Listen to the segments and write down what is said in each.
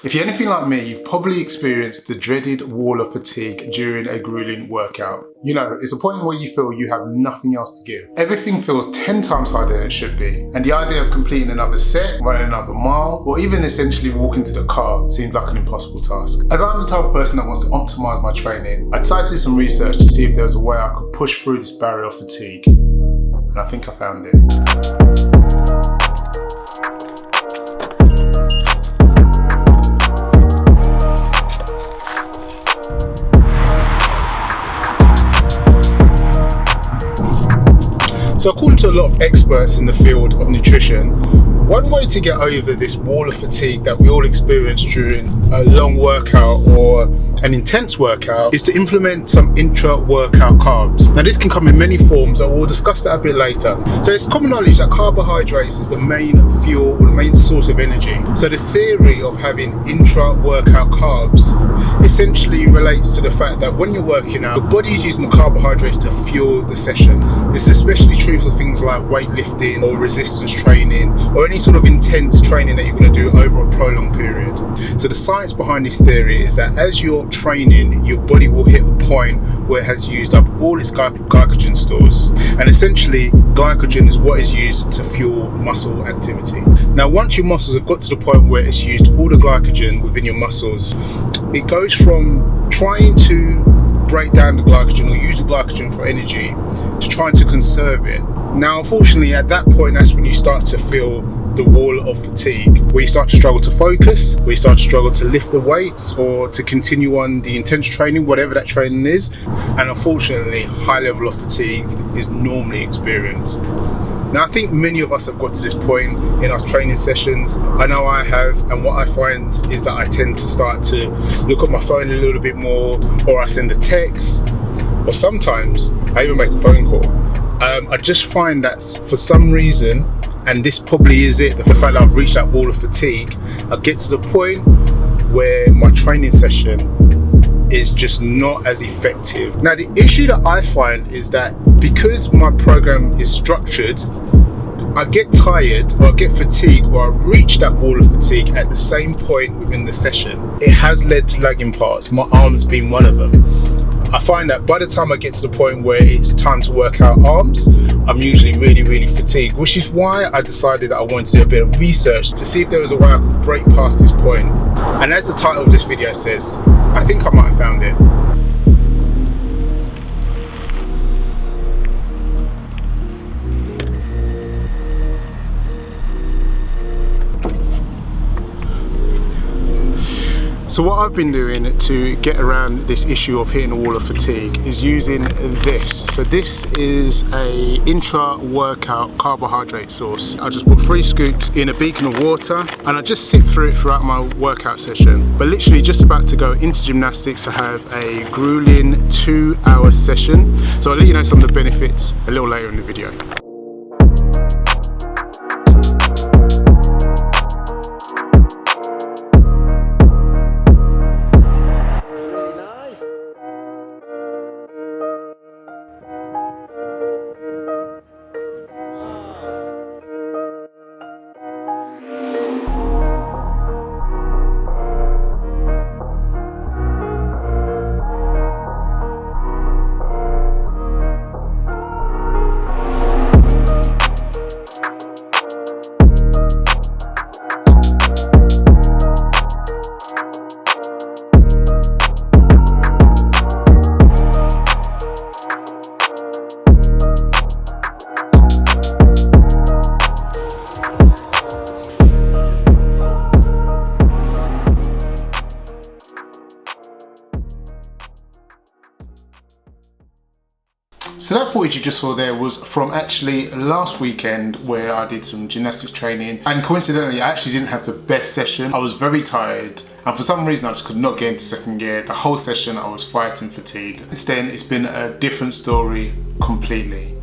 If you're anything like me, you've probably experienced the dreaded wall of fatigue during a grueling workout. You know, it's a point where you feel you have nothing else to give. Everything feels 10 times harder than it should be. And the idea of completing another set, running another mile, or even essentially walking to the car seems like an impossible task. As I'm the type of person that wants to optimize my training, I decided to do some research to see if there was a way I could push through this barrier of fatigue. And I think I found it. So according to a lot of experts in the field of nutrition, one way to get over this wall of fatigue that we all experience during a long workout or an intense workout is to implement some intra-workout carbs. Now this can come in many forms, and we'll discuss that a bit later. So it's common knowledge that carbohydrates is the main fuel or the main source of energy. So the theory of having intra-workout carbs essentially relates to the fact that when you're working out, your body is using the carbohydrates to fuel the session. This is especially true for things like weightlifting or resistance training or any sort of intense training that you're going to do over a prolonged period. So the science behind this theory is that as you're training, your body will hit a point where it has used up all its glycogen stores, and essentially glycogen is what is used to fuel muscle activity. Now once your muscles have got to the point where it's used all the glycogen within your muscles, it goes from trying to break down the glycogen or use the glycogen for energy to trying to conserve it. Now unfortunately at that point, that's when you start to feel the wall of fatigue, where you start to struggle to focus, where you start to struggle to lift the weights or to continue on the intense training, whatever that training is. And unfortunately, high level of fatigue is normally experienced. Now I think many of us have got to this point in our training sessions. I know I have, and what I find is that I tend to start to look at my phone a little bit more, or I send a text, or sometimes I even make a phone call. I just find that for some reason, and this probably is it, the fact that I've reached that wall of fatigue, I get to the point where my training session is just not as effective. Now the issue that I find is that because my program is structured, I get tired or I get fatigued or I reach that wall of fatigue at the same point within the session. It has led to lagging parts, my arms being one of them. I find that by the time I get to the point where it's time to work out arms, I'm usually really fatigued, which is why I decided that I wanted to do a bit of research to see if there was a way I could break past this point. And as the title of this video says, I think I might have found it. So what I've been doing to get around this issue of hitting a wall of fatigue is using this. So this is a intra-workout carbohydrate source. I just put 3 scoops in a beaker of water and I just sip through it throughout my workout session. But literally just about to go into gymnastics to have a grueling 2-hour session. So I'll let you know some of the benefits a little later in the video. So that footage you just saw there was from actually last weekend where I did some gymnastics training, and coincidentally I actually didn't have the best session. I was very tired and for some reason I just could not get into second gear. The whole session I was fighting fatigue. Since then it's been a different story completely.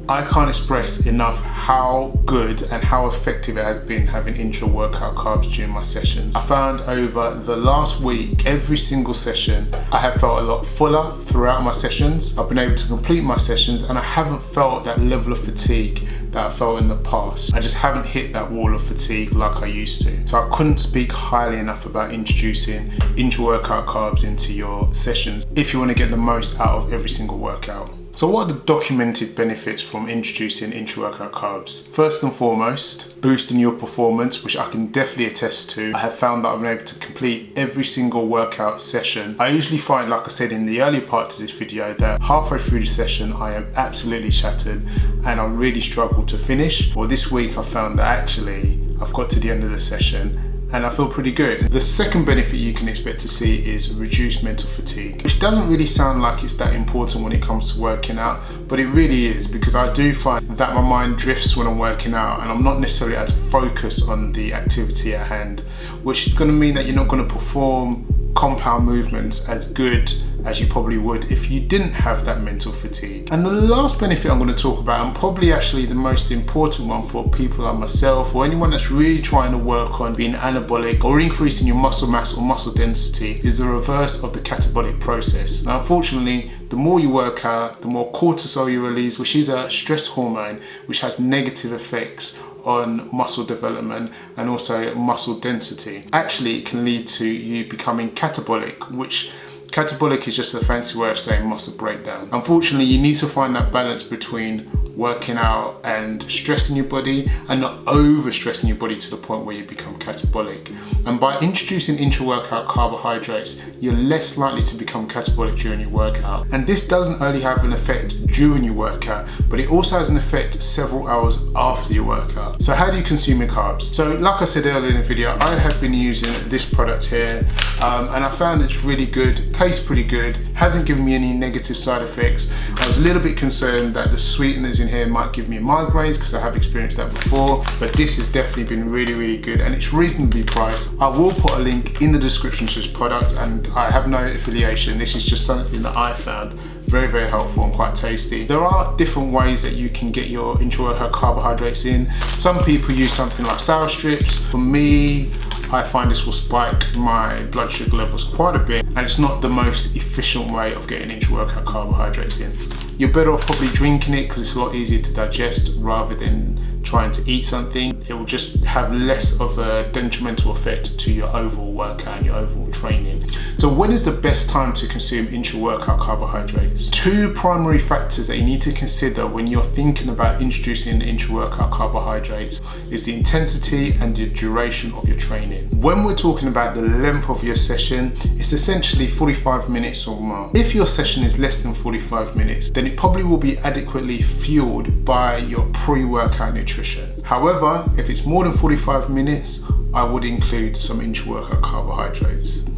I can't express enough how good and how effective it has been having intra-workout carbs during my sessions. I found over the last week, every single session, I have felt a lot fuller throughout my sessions. I've been able to complete my sessions and I haven't felt that level of fatigue that I felt in the past. I just haven't hit that wall of fatigue like I used to. So I couldn't speak highly enough about introducing intra-workout carbs into your sessions if you want to get the most out of every single workout. So what are the documented benefits from introducing intra-workout carbs? First and foremost, boosting your performance, which I can definitely attest to. I have found that I've been able to complete every single workout session. I usually find, like I said in the earlier parts of this video, that halfway through the session I am absolutely shattered and I really struggle to finish. Well, this week I found that actually I've got to the end of the session and I feel pretty good. The second benefit you can expect to see is reduced mental fatigue, which doesn't really sound like it's that important when it comes to working out, but it really is, because I do find that my mind drifts when I'm working out and I'm not necessarily as focused on the activity at hand, which is going to mean that you're not going to perform compound movements as good as you probably would if you didn't have that mental fatigue. And the last benefit I'm going to talk about, and probably actually the most important one for people like myself or anyone that's really trying to work on being anabolic or increasing your muscle mass or muscle density, is the reverse of the catabolic process. Now, unfortunately, the more you work out, the more cortisol you release, which is a stress hormone which has negative effects on muscle development and also muscle density. Actually, it can lead to you becoming catabolic, which catabolic is just a fancy way of saying muscle breakdown. Unfortunately, you need to find that balance between working out and stressing your body and not over stressing your body to the point where you become catabolic. And by introducing intra-workout carbohydrates, you're less likely to become catabolic during your workout. And this doesn't only have an effect during your workout, but it also has an effect several hours after your workout. So how do you consume your carbs? So like I said earlier in the video, I have been using this product here and I found it's really good, tastes pretty good, hasn't given me any negative side effects. I was a little bit concerned that the sweeteners in here might give me migraines because I have experienced that before, but this has definitely been really, really good and it's reasonably priced. I will put a link in the description to this product and I have no affiliation. This is just something that I found very, very helpful and quite tasty. There are different ways that you can get your intra-workout carbohydrates in. Some people use something like sour strips. For me, I find this will spike my blood sugar levels quite a bit and it's not the most efficient way of getting intra-workout carbohydrates in. You're better off probably drinking it because it's a lot easier to digest rather than trying to eat something. It will just have less of a detrimental effect to your overall workout and your overall training. So when is the best time to consume intra-workout carbohydrates? Two primary factors that you need to consider when you're thinking about introducing intra-workout carbohydrates is the intensity and the duration of your training. When we're talking about the length of your session, it's essentially 45 minutes or more. If your session is less than 45 minutes, then it probably will be adequately fueled by your pre-workout nutrition. However, if it's more than 45 minutes, I would include some intra-workout carbohydrates.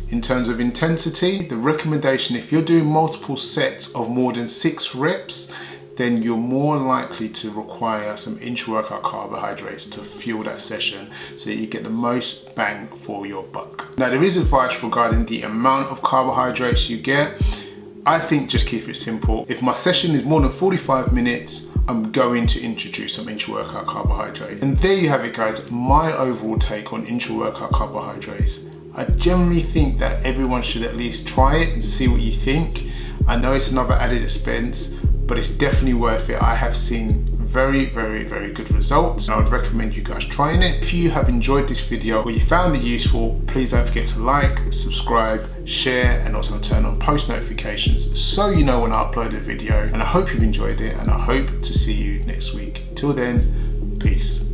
In terms of intensity, the recommendation, if you're doing multiple sets of more than 6 reps, then you're more likely to require some intra-workout carbohydrates to fuel that session so that you get the most bang for your buck. Now, there is advice regarding the amount of carbohydrates you get. I think just keep it simple. If my session is more than 45 minutes, I'm going to introduce some intra-workout carbohydrates. And there you have it, guys, my overall take on intra-workout carbohydrates. I generally think that everyone should at least try it and see what you think. I know it's another added expense, but it's definitely worth it. I have seen very, very, very good results. I would recommend you guys trying it. If you have enjoyed this video or you found it useful, please don't forget to like, subscribe, share, and also turn on post notifications so you know when I upload a video. And I hope you've enjoyed it and I hope to see you next week. Till then, peace.